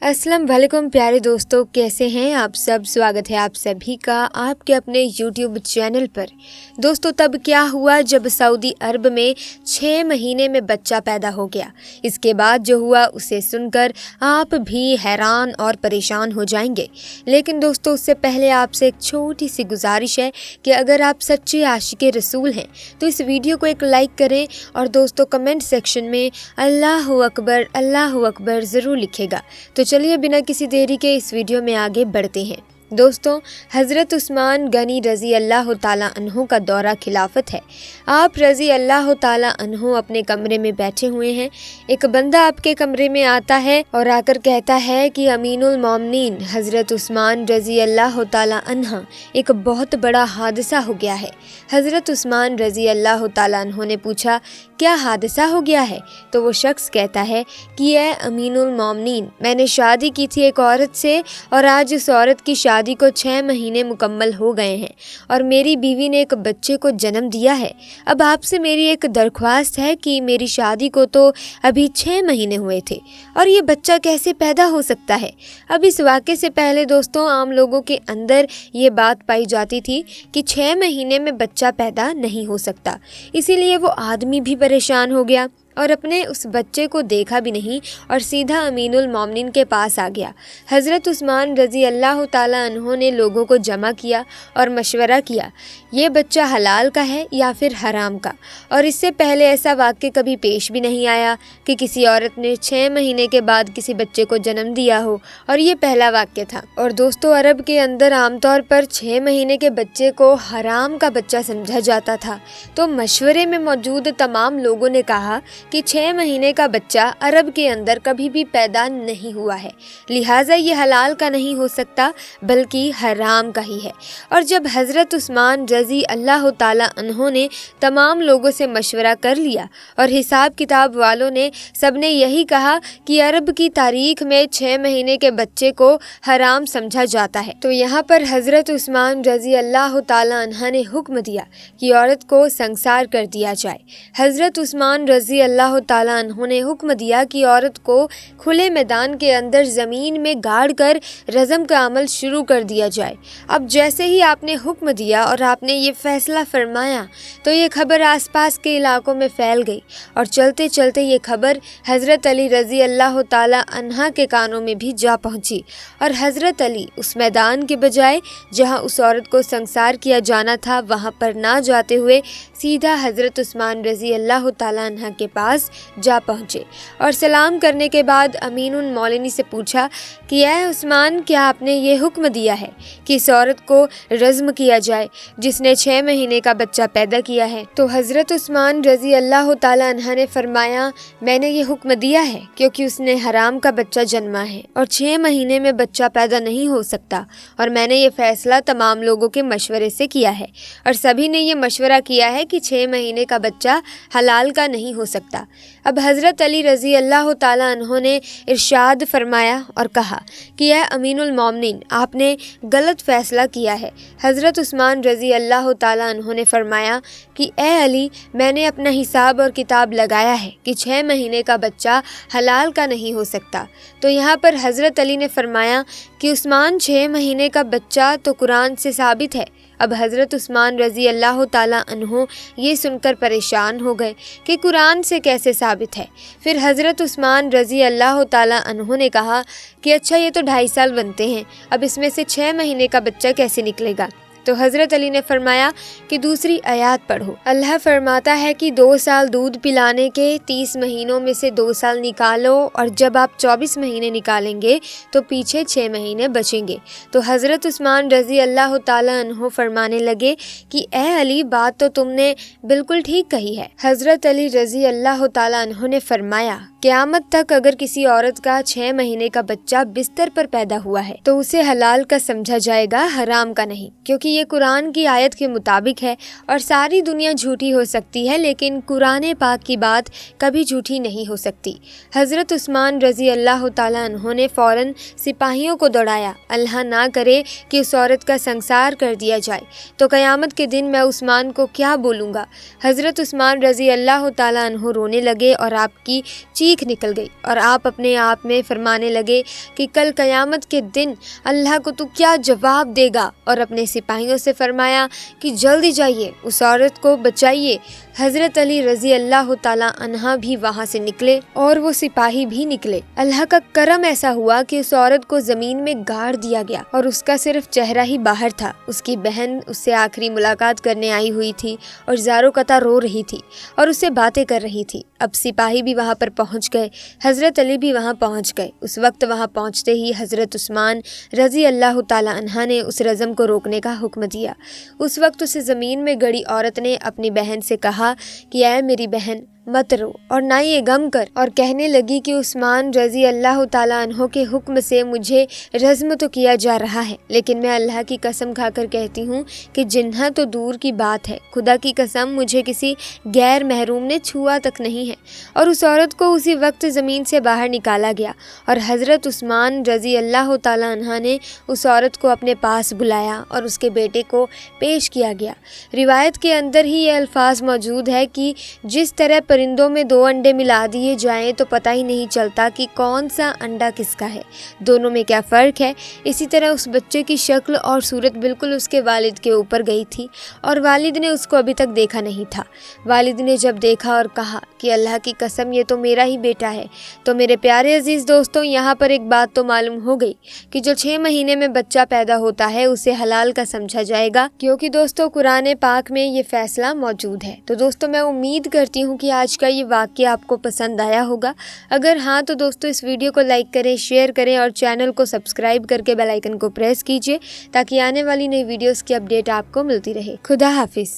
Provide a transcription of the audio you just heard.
अस्सलाम वालेकुम प्यारे दोस्तों, कैसे हैं आप सब। स्वागत है आप सभी का आपके अपने यूट्यूब चैनल पर। दोस्तों, तब क्या हुआ जब सऊदी अरब में 6 महीने में बच्चा पैदा हो गया। इसके बाद जो हुआ उसे सुनकर आप भी हैरान और परेशान हो जाएंगे। लेकिन दोस्तों, उससे पहले आपसे एक छोटी सी गुजारिश है कि अगर आप सच्चे आशिक़े रसूल हैं तो इस वीडियो को एक लाइक करें और दोस्तों कमेंट सेक्शन में अल्लाहु अकबर ज़रूर लिखेगा। तो चलिए बिना किसी देरी के इस वीडियो में आगे बढ़ते हैं। दोस्तों, हज़रत उस्मान गनी रज़ी अल्लाह ताला अन्हु का दौरा खिलाफत है। आप रज़ी अल्लाह ताला अन्हु अपने कमरे में बैठे हुए हैं। एक बंदा आपके कमरे में आता है और आकर कहता है कि अमीनुल मोमिनीन हज़रत उस्मान रज़ी अल्लाह ताला अन्हा, एक बहुत बड़ा हादसा हो गया है। हज़रत उस्मान रज़ी अल्लाह ताला अन्हु ने पूछा, क्या हादसा हो गया है? तो वो शख्स कहता है कि ए अमीनुल मोमिनीन, मैंने शादी की थी एक औरत से और आज उस औरत की शादी को 6 महीने मुकम्मल हो गए हैं और मेरी बीवी ने एक बच्चे को जन्म दिया है। अब आपसे मेरी एक दरख्वास्त है कि मेरी शादी को तो अभी 6 महीने हुए थे और ये बच्चा कैसे पैदा हो सकता है। अब इस वाक़े से पहले दोस्तों आम लोगों के अंदर ये बात पाई जाती थी कि 6 महीने में बच्चा पैदा नहीं हो सकता। इसीलिए वो आदमी भी परेशान हो गया और अपने उस बच्चे को देखा भी नहीं और सीधा अमीनुल मोमिनीन के पास आ गया। हज़रत उस्मान रज़ी अल्लाह ताला अन्हु ने लोगों को जमा किया और मशवरा किया, ये बच्चा हलाल का है या फिर हराम का। और इससे पहले ऐसा वाक़या कभी पेश भी नहीं आया कि किसी औरत ने 6 महीने के बाद किसी बच्चे को जन्म दिया हो, और ये पहला वाक़या था। और दोस्तों, अरब के अंदर आमतौर पर 6 महीने के बच्चे को हराम का बच्चा समझा जाता था। तो मशवरे में मौजूद तमाम लोगों ने कहा कि 6 महीने का बच्चा अरब के अंदर कभी भी पैदा नहीं हुआ है, लिहाजा ये हलाल का नहीं हो सकता बल्कि हराम का ही है। और जब हज़रत उस्मान रज़ी अल्लाह ताला अन्हु ने तमाम लोगों से मशवरा कर लिया और हिसाब किताब वालों ने सब ने यही कहा कि अरब की तारीख में 6 महीने के बच्चे को हराम समझा जाता है, तो यहाँ पर हज़रत उस्मान रज़ी अल्लाह ताला अन्हा ने हुक्म दिया कि औरत को संसार कर दिया जाए। हज़रत उस्मान रज़ी अल्लाह ताला अन्हु ने हुक्म दिया कि औरत को खुले मैदान के अंदर ज़मीन में गाड़ कर रज़म का अमल शुरू कर दिया जाए। अब जैसे ही आपने हुक्म दिया और आपने ये फ़ैसला फरमाया तो ये खबर आसपास के इलाकों में फैल गई और चलते चलते ये खबर हज़रत अली रज़ी अल्लाह ताला अन्हा के कानों में भी जा पहुँची। और हज़रत अली उस मैदान के बजाय जहाँ उस औरत को संसार किया जाना था वहाँ पर ना जाते हुए सीधा हज़रत उस्मान रज़ी अल्लाह ताला अन्हा के पास जा पहुँचे और सलाम करने के बाद अमीनुल मोमिनीन से पूछा कि ए उस्मान, क्या आपने ये हुक्म दिया है कि इस औरत को रज़्म किया जाए जिसने 6 महीने का बच्चा पैदा किया है? तो हज़रत उस्मान रज़ी अल्लाह ताला अन्हा ने फरमाया, मैंने ये हुक्म दिया है क्योंकि उसने हराम का बच्चा जन्मा है और 6 महीने में बच्चा पैदा नहीं हो सकता, और मैंने ये फ़ैसला तमाम लोगों के मशवरे से किया है और सभी ने ये मशवरा किया है कि 6 महीने का बच्चा हलाल का नहीं हो सकता। अब हज़रत अली रज़ी अल्लाह ताला अन्हु ने इरशाद फरमाया और कहा कि यह अमीनुल मोमिनीन, आपने गलत फ़ैसला किया है। हज़रत उस्मान रज़ी अल्लाह ताला अन्हु ने फरमाया कि ए अली, मैंने अपना हिसाब और किताब लगाया है कि 6 महीने का बच्चा हलाल का नहीं हो सकता। तो यहाँ पर हज़रत अली ने फरमाया कि उस्मान, 6 महीने का बच्चा तो कुरान से साबित है। अब हज़रत उस्मान रज़ी अल्लाह ताला अन्हु ये सुनकर परेशान हो गए कि कुरान से कैसे साबित है। फिर हज़रत उस्मान रज़ी अल्लाह ताला अन्हु ने कहा कि अच्छा, ये तो 2.5 साल बनते हैं, अब इसमें से 6 महीने का बच्चा कैसे निकलेगा? तो हज़रत अली ने फरमाया कि दूसरी आयत पढ़ो। अल्लाह फरमाता है कि 2 साल दूध पिलाने के 30 महीनों में से 2 साल निकालो और जब आप 24 महीने निकालेंगे तो पीछे 6 महीने बचेंगे। तो हज़रत उस्मान रज़ी अल्लाह ताला अन्हु फरमाने लगे कि ए अली, बात तो तुमने बिल्कुल ठीक कही है। हज़रत अली रज़ी अल्लाह ताला अन्हु ने फरमाया, क़यामत तक अगर किसी औरत का 6 महीने का बच्चा बिस्तर पर पैदा हुआ है तो उसे हलाल का समझा जाएगा, हराम का नहीं, क्योंकि ये कुरान की आयत के मुताबिक है। और सारी दुनिया झूठी हो सकती है लेकिन कुरान पाक की बात कभी झूठी नहीं हो सकती। हज़रत उस्मान रज़ी अल्लाह ताला अन्हु ने फ़ौरन सिपाहियों को दौड़ाया, अल्लाह ना करे कि उस औरत का संसार कर दिया जाए तो क़यामत के दिन मैं उस्मान को क्या बोलूँगा। हज़रत उस्मान रज़ी अल्लाह ताला अन्हु रोने लगे और आपकी चीख चीख निकल गई और आप अपने आप में फरमाने लगे कि कल क़यामत के दिन अल्लाह को तू क्या जवाब देगा, और अपने सिपाहियों से फरमाया कि जल्दी जाइए उस औरत को बचाइए। हज़रत अली रज़ी अल्लाह ताला अन्हा भी वहाँ से निकले और वो सिपाही भी निकले। अल्लाह का करम ऐसा हुआ कि उस औरत को ज़मीन में गाड़ दिया गया और उसका सिर्फ चेहरा ही बाहर था। उसकी बहन उससे आखिरी मुलाकात करने आई हुई थी और ज़ारो कता रो रही थी और उससे बातें कर रही थी। अब सिपाही भी वहाँ पर पहुँच गए, हज़रत अली भी वहाँ पहुँच गए। उस वक्त वहाँ पहुँचते ही हज़रत उस्मान रज़ी अल्लाह ताला अन्हा ने उस रज़म को रोकने का हुक्म दिया। उस वक्त उसे ज़मीन में गड़ी औरत ने अपनी बहन से कहा कि ऐ मेरी बहन मत रो और ना ये गम कर, और कहने लगी कि उस्मान रज़ी अल्लाह ताला अन्हो के हुक्म से मुझे रज़्म तो किया जा रहा है, लेकिन मैं अल्लाह की कसम खाकर कहती हूँ कि जिन्हा तो दूर की बात है, खुदा की कसम मुझे किसी गैर महरूम ने छुआ तक नहीं है। और उस औरत को उसी वक्त ज़मीन से बाहर निकाला गया और हज़रत उस्मान रज़ी अल्लाह ताला अन्हा ने उस औरत को अपने पास बुलाया और उसके बेटे को पेश किया गया। रिवायत के अंदर ही ये अल्फाज मौजूद है कि जिस तरह परिंदों में 2 अंडे मिला दिए जाएं तो पता ही नहीं चलता कि कौन सा अंडा किसका है, दोनों में क्या फ़र्क है। इसी तरह उस बच्चे की शक्ल और सूरत बिल्कुल उसके वालिद के ऊपर गई थी और वालिद ने उसको अभी तक देखा नहीं था। वालिद ने जब देखा और कहा कि अल्लाह की कसम ये तो मेरा ही बेटा है। तो मेरे प्यारे अजीज़ दोस्तों, यहाँ पर एक बात तो मालूम हो गई कि जो 6 महीने में बच्चा पैदा होता है उसे हलाल का समझा जाएगा, क्योंकि दोस्तों कुरान पाक में ये फ़ैसला मौजूद है। तो दोस्तों मैं उम्मीद करती हूँ कि आज का ये वाक़या आपको पसंद आया होगा। अगर हाँ तो दोस्तों इस वीडियो को लाइक करें, शेयर करें और चैनल को सब्सक्राइब करके बेल आइकन को प्रेस कीजिए ताकि आने वाली नई वीडियोस की अपडेट आपको मिलती रहे। खुदा हाफिज़।